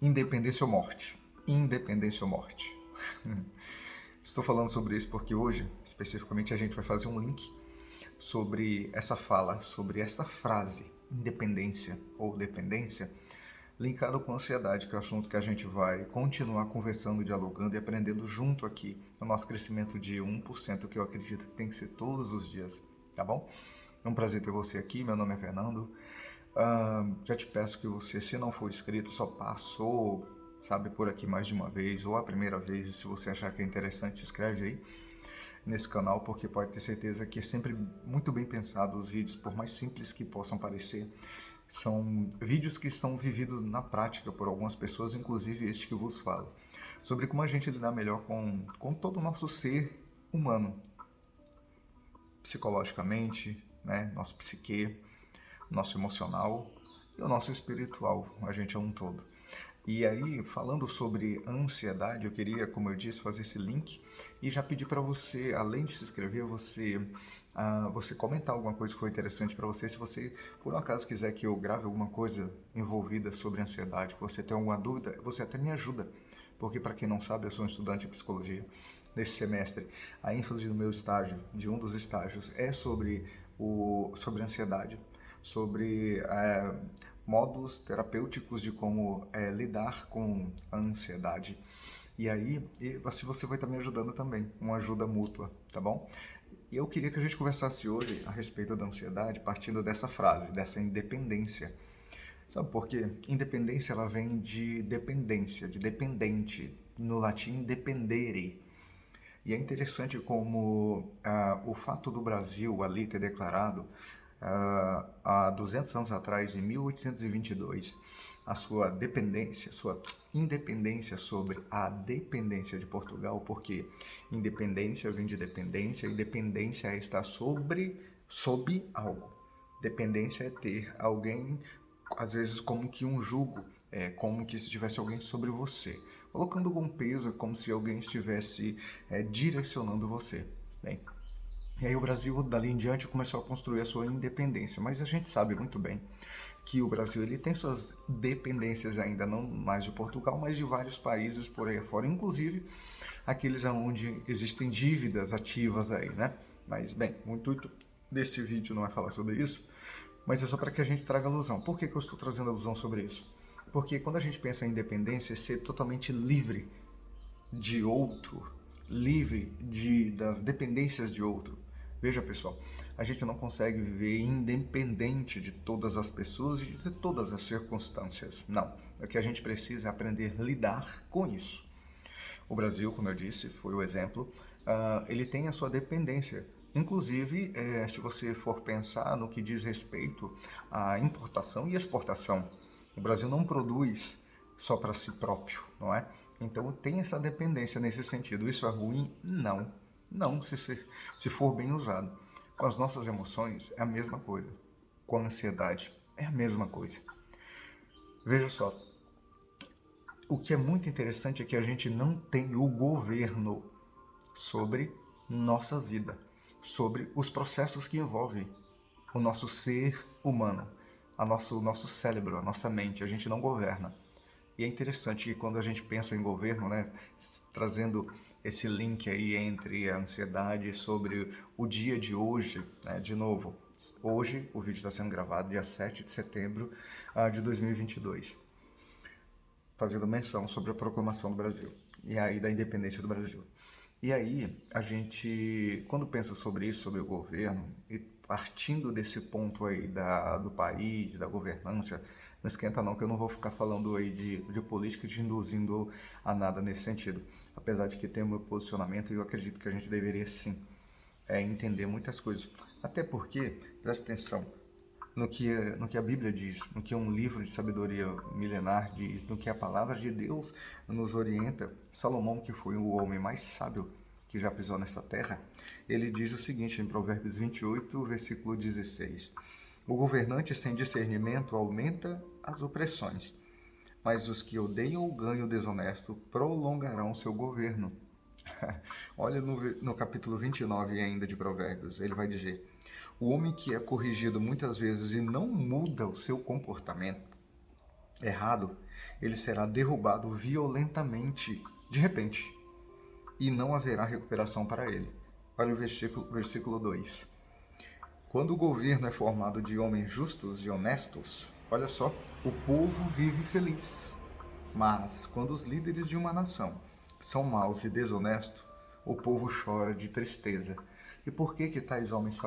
Independência ou morte? Independência ou morte? Estou falando sobre isso porque hoje, especificamente, a gente vai fazer um link sobre essa fala, sobre essa frase, independência ou dependência, linkado com ansiedade, que é o assunto que a gente vai continuar conversando, dialogando e aprendendo junto aqui no nosso crescimento de 1%, que eu acredito que tem que ser todos os dias, tá bom? É um prazer ter você aqui, meu nome é Fernando. Já te peço que você, se não for inscrito, só passou, sabe, por aqui mais de uma vez ou a primeira vez, e se você achar que é interessante, se inscreve aí nesse canal, porque pode ter certeza que é sempre muito bem pensado os vídeos, por mais simples que possam parecer. São vídeos que são vividos na prática por algumas pessoas, inclusive este que eu vos falo, sobre como a gente lidar melhor com todo o nosso ser humano, psicologicamente, né, nosso psique, nosso emocional e o nosso espiritual, a gente é um todo. E aí, falando sobre ansiedade, eu queria, como eu disse, fazer esse link e já pedir para você, além de se inscrever, você comentar alguma coisa que foi interessante para você. Se você, por um acaso, quiser que eu grave alguma coisa envolvida sobre ansiedade, que você tem alguma dúvida, você até me ajuda. Porque, para quem não sabe, eu sou um estudante de psicologia nesse semestre. A ênfase do meu estágio, de um dos estágios, é sobre ansiedade, sobre modos terapêuticos de como lidar com a ansiedade. E aí, se você vai estar me ajudando também, uma ajuda mútua, tá bom? E eu queria que a gente conversasse hoje a respeito da ansiedade partindo dessa frase, dessa independência. Sabe por quê? Independência ela vem de dependência, de dependente, no latim dependere. E é interessante como o fato do Brasil ali ter declarado há 200 anos atrás, em 1822, a sua dependência, sua independência sobre a dependência de Portugal, porque independência vem de dependência e dependência é estar sob algo. Dependência é ter alguém, às vezes, como que um jugo, como que se tivesse alguém sobre você, colocando algum peso, como se alguém estivesse direcionando você. Bem, e aí o Brasil, dali em diante, começou a construir a sua independência. Mas a gente sabe muito bem que o Brasil ele tem suas dependências ainda, não mais de Portugal, mas de vários países por aí fora, inclusive aqueles onde existem dívidas ativas aí, né? Mas, bem, o intuito desse vídeo não é falar sobre isso, mas é só para que a gente traga alusão. Por que eu estou trazendo alusão sobre isso? Porque quando a gente pensa em independência, é ser totalmente livre de outro, livre das dependências de outro. Veja, pessoal, a gente não consegue viver independente de todas as pessoas e de todas as circunstâncias. Não. O que a gente precisa é aprender a lidar com isso. O Brasil, como eu disse, foi o exemplo, ele tem a sua dependência. Inclusive, se você for pensar no que diz respeito à importação e exportação, o Brasil não produz só para si próprio, não é? Então tem essa dependência nesse sentido. Isso é ruim? Não. Não, se for bem usado. Com as nossas emoções é a mesma coisa. Com a ansiedade é a mesma coisa. Veja só, o que é muito interessante é que a gente não tem o governo sobre nossa vida, sobre os processos que envolvem o nosso ser humano, o nosso cérebro, a nossa mente. A gente não governa. E é interessante que quando a gente pensa em governo, né, trazendo esse link aí entre a ansiedade sobre o dia de hoje, né, de novo, hoje o vídeo está sendo gravado dia 7 de setembro de 2022, fazendo menção sobre a proclamação do Brasil, e aí da independência do Brasil. E aí, a gente, quando pensa sobre isso, sobre o governo, e partindo desse ponto aí do país, da governança, não esquenta não, que eu não vou ficar falando aí de política e te induzindo a nada nesse sentido. Apesar de que tem o meu posicionamento e eu acredito que a gente deveria sim entender muitas coisas. Até porque, presta atenção, no que a Bíblia diz, no que um livro de sabedoria milenar diz, no que a palavra de Deus nos orienta. Salomão, que foi o homem mais sábio que já pisou nessa terra, ele diz o seguinte em Provérbios 28, versículo 16: o governante sem discernimento aumenta as opressões, mas os que odeiam o ganho desonesto prolongarão seu governo. Olha no capítulo 29 ainda de Provérbios, ele vai dizer: o homem que é corrigido muitas vezes e não muda o seu comportamento errado, ele será derrubado violentamente, de repente, e não haverá recuperação para ele. Olha o versículo 2. Quando o governo é formado de homens justos e honestos, olha só, o povo vive feliz. Mas quando os líderes de uma nação são maus e desonestos, o povo chora de tristeza. E por que tais homens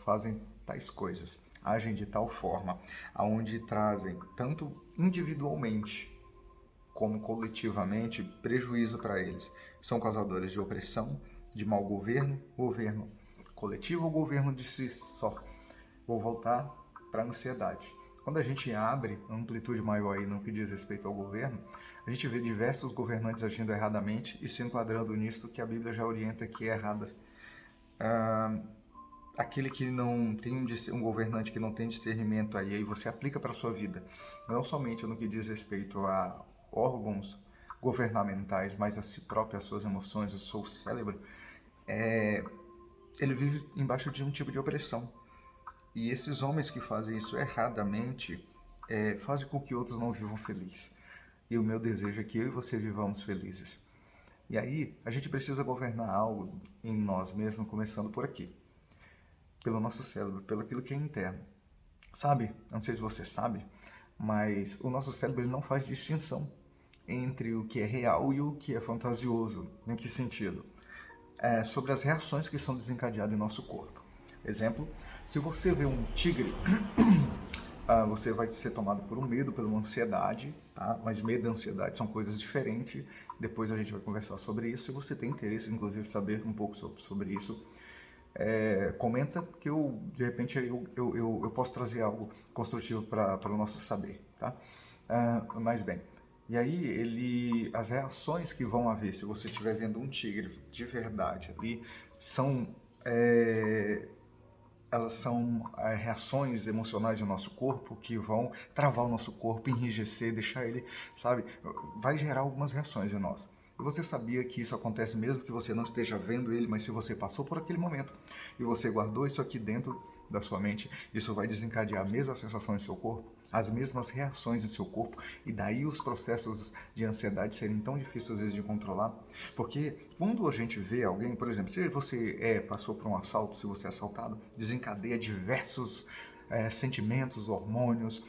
fazem tais coisas? Agem de tal forma, aonde trazem, tanto individualmente como coletivamente, prejuízo para eles. São causadores de opressão, de mau governo, governo coletivo ou governo de si só. Vou voltar para a ansiedade. Quando a gente abre amplitude maior aí no que diz respeito ao governo, a gente vê diversos governantes agindo erradamente e se enquadrando nisso que a Bíblia já orienta que é errada. Aquele que não tem um governante que não tem discernimento aí você aplica para a sua vida, não somente no que diz respeito a órgãos governamentais, mas a si próprio, as suas emoções, o seu cérebro, ele vive embaixo de um tipo de opressão. E esses homens que fazem isso erradamente fazem com que outros não vivam felizes. E o meu desejo é que eu e você vivamos felizes. E aí, a gente precisa governar algo em nós mesmos, começando por aqui. Pelo nosso cérebro, pelo aquilo que é interno. Sabe, não sei se você sabe, mas o nosso cérebro ele não faz distinção entre o que é real e o que é fantasioso. Em que sentido? Sobre as reações que são desencadeadas em nosso corpo. Exemplo, se você vê um tigre, você vai ser tomado por um medo, por uma ansiedade, tá? Mas medo e ansiedade são coisas diferentes. Depois a gente vai conversar sobre isso. Se você tem interesse, inclusive, saber um pouco sobre isso, comenta que eu, de repente, eu posso trazer algo construtivo para o nosso saber, tá? Mas bem, e aí as reações que vão haver se você estiver vendo um tigre de verdade ali, elas são reações emocionais do nosso corpo que vão travar o nosso corpo, enrijecer, deixar ele, sabe, vai gerar algumas reações em nós. E você sabia que isso acontece mesmo que você não esteja vendo ele, mas se você passou por aquele momento e você guardou isso aqui dentro da sua mente, isso vai desencadear a mesma sensação em seu corpo, as mesmas reações em seu corpo, e daí os processos de ansiedade serem tão difíceis às vezes de controlar. Porque quando a gente vê alguém, por exemplo, se você passou por um assalto, se você é assaltado, desencadeia diversos sentimentos, hormônios,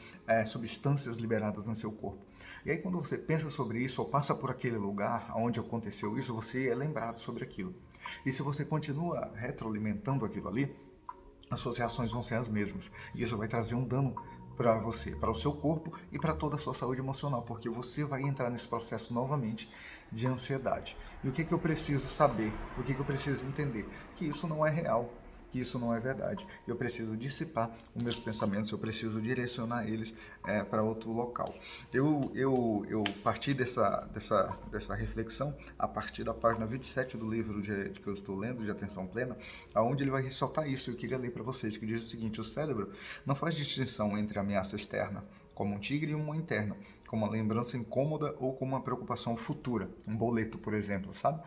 substâncias liberadas no seu corpo. E aí quando você pensa sobre isso ou passa por aquele lugar onde aconteceu isso, você é lembrado sobre aquilo. E se você continua retroalimentando aquilo ali, as suas reações vão ser as mesmas. E isso vai trazer um dano para você, para o seu corpo e para toda a sua saúde emocional, porque você vai entrar nesse processo novamente de ansiedade. E o que eu preciso saber? O que eu preciso entender? Que isso não é real, que isso não é verdade. Eu preciso dissipar os meus pensamentos, eu preciso direcionar eles para outro local. Eu parti dessa reflexão a partir da página 27 do livro que eu estou lendo, de Atenção Plena, onde ele vai ressaltar isso. Eu queria ler para vocês, que diz o seguinte: o cérebro não faz distinção entre ameaça externa, como um tigre, e uma interna, como uma lembrança incômoda ou como uma preocupação futura. Um boleto, por exemplo, sabe?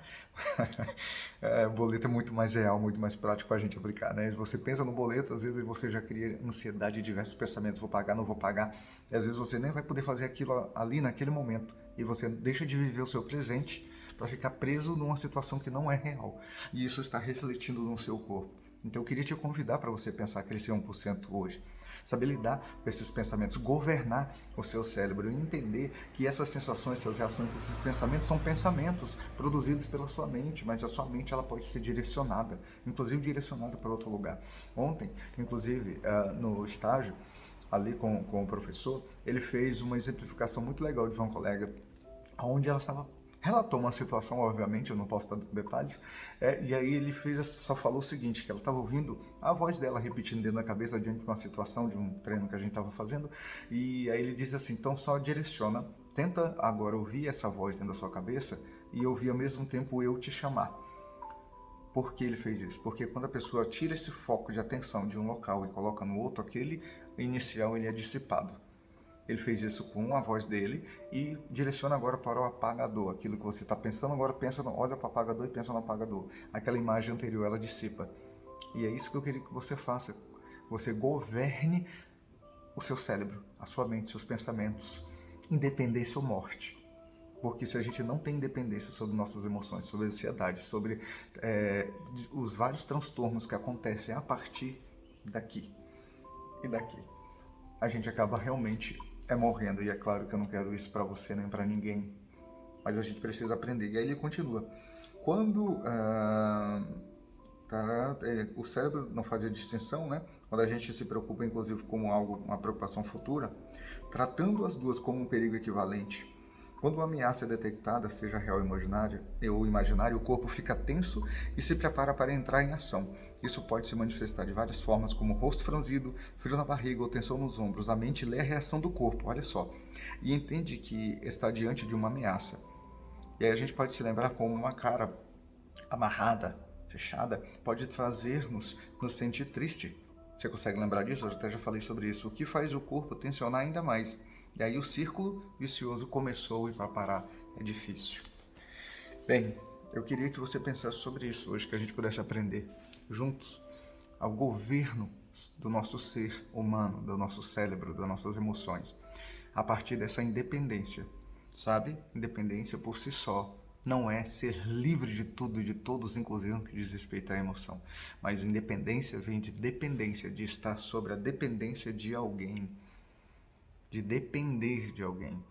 O boleto é muito mais real, muito mais prático para a gente aplicar, né? Você pensa no boleto, às vezes você já cria ansiedade e diversos pensamentos: vou pagar, não vou pagar. E às vezes você nem vai poder fazer aquilo ali naquele momento. E você deixa de viver o seu presente para ficar preso numa situação que não é real. E isso está refletindo no seu corpo. Então eu queria te convidar para você pensar crescer 1% hoje. Saber lidar com esses pensamentos, governar o seu cérebro e entender que essas sensações, essas reações, esses pensamentos são pensamentos produzidos pela sua mente, mas a sua mente ela pode ser direcionada, inclusive direcionada para outro lugar. Ontem, inclusive, no estágio, ali com o professor, ele fez uma exemplificação muito legal de uma colega, onde ela estava relatou uma situação, obviamente, eu não posso dar detalhes, e aí ele só falou o seguinte, que ela estava ouvindo a voz dela repetindo dentro da cabeça diante de uma situação, de um treino que a gente estava fazendo, e aí ele diz assim: então só direciona, tenta agora ouvir essa voz dentro da sua cabeça e ouvir ao mesmo tempo eu te chamar. Por que ele fez isso? Porque quando a pessoa tira esse foco de atenção de um local e coloca no outro, aquele inicial ele é dissipado. Ele fez isso com a voz dele e direciona agora para o apagador. Aquilo que você está pensando agora, olha para o apagador e pensa no apagador. Aquela imagem anterior, ela dissipa. E é isso que eu queria que você faça. Você governe o seu cérebro, a sua mente, seus pensamentos. independência ou morte. Porque se a gente não tem independência sobre nossas emoções, sobre a ansiedade, sobre os vários transtornos que acontecem a partir daqui e daqui, a gente acaba realmente morrendo. E é claro que eu não quero isso para você nem para ninguém, mas a gente precisa aprender. E aí ele continua. Quando o cérebro não faz a distinção, né? Quando a gente se preocupa, inclusive, com algo, uma preocupação futura, tratando as duas como um perigo equivalente, quando uma ameaça é detectada, seja real ou imaginária, o corpo fica tenso e se prepara para entrar em ação. Isso pode se manifestar de várias formas, como rosto franzido, frio na barriga ou tensão nos ombros. A mente lê a reação do corpo, olha só, e entende que está diante de uma ameaça. E aí a gente pode se lembrar como uma cara amarrada, fechada, pode fazer-nos nos sentir triste. Você consegue lembrar disso? Eu até já falei sobre isso. O que faz o corpo tensionar ainda mais. E aí o círculo vicioso começou e para parar é difícil. Bem, eu queria que você pensasse sobre isso hoje, que a gente pudesse aprender juntos ao governo do nosso ser humano, do nosso cérebro, das nossas emoções, a partir dessa independência, sabe? Independência por si só não é ser livre de tudo e de todos, inclusive no que diz respeito à emoção, mas independência vem de dependência, de estar sobre a dependência de alguém, de depender de alguém.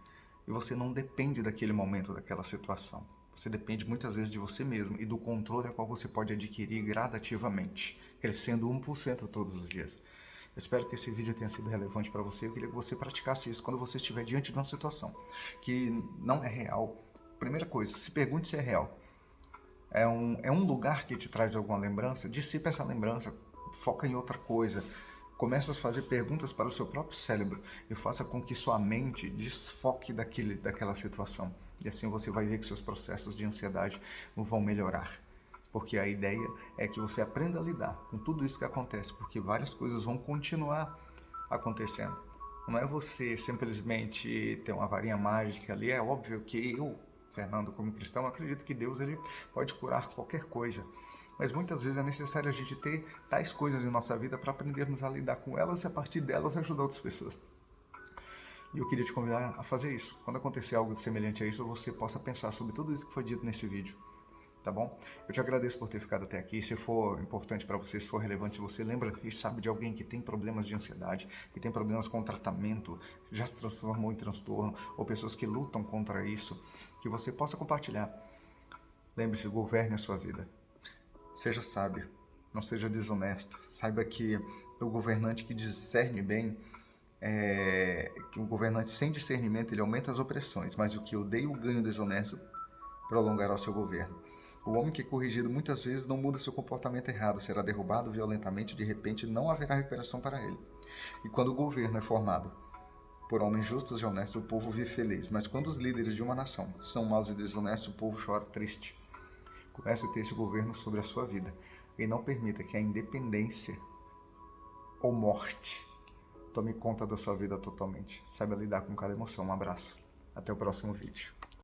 E você não depende daquele momento, daquela situação. Você depende muitas vezes de você mesmo e do controle a qual você pode adquirir gradativamente, crescendo 1% todos os dias. Eu espero que esse vídeo tenha sido relevante para você. Eu queria que você praticasse isso quando você estiver diante de uma situação que não é real. Primeira coisa, se pergunte se é real. É um lugar que te traz alguma lembrança? Dissipa essa lembrança, foca em outra coisa. Comece a fazer perguntas para o seu próprio cérebro e faça com que sua mente desfoque daquela situação. E assim você vai ver que seus processos de ansiedade vão melhorar. Porque a ideia é que você aprenda a lidar com tudo isso que acontece, porque várias coisas vão continuar acontecendo. Não é você simplesmente ter uma varinha mágica ali. É óbvio que eu, Fernando, como cristão, acredito que Deus ele pode curar qualquer coisa. Mas muitas vezes é necessário a gente ter tais coisas em nossa vida para aprendermos a lidar com elas e a partir delas ajudar outras pessoas. E eu queria te convidar a fazer isso. Quando acontecer algo semelhante a isso, você possa pensar sobre tudo isso que foi dito nesse vídeo. Tá bom? Eu te agradeço por ter ficado até aqui. Se for importante para você, se for relevante, se você lembra e sabe de alguém que tem problemas de ansiedade, que tem problemas com tratamento, já se transformou em transtorno, ou pessoas que lutam contra isso, que você possa compartilhar. Lembre-se, governe a sua vida. Seja sábio, não seja desonesto. Saiba que o governante que discerne bem, que o governante sem discernimento, ele aumenta as opressões, mas o que odeia o ganho desonesto prolongará o seu governo. O homem que é corrigido muitas vezes não muda seu comportamento errado, será derrubado violentamente e de repente não haverá recuperação para ele. E quando o governo é formado por homens justos e honestos, o povo vive feliz. Mas quando os líderes de uma nação são maus e desonestos, o povo chora triste. Comece a ter esse governo sobre a sua vida e não permita que a independência ou morte tome conta da sua vida totalmente. Saiba lidar com cada emoção. Um abraço. Até o próximo vídeo.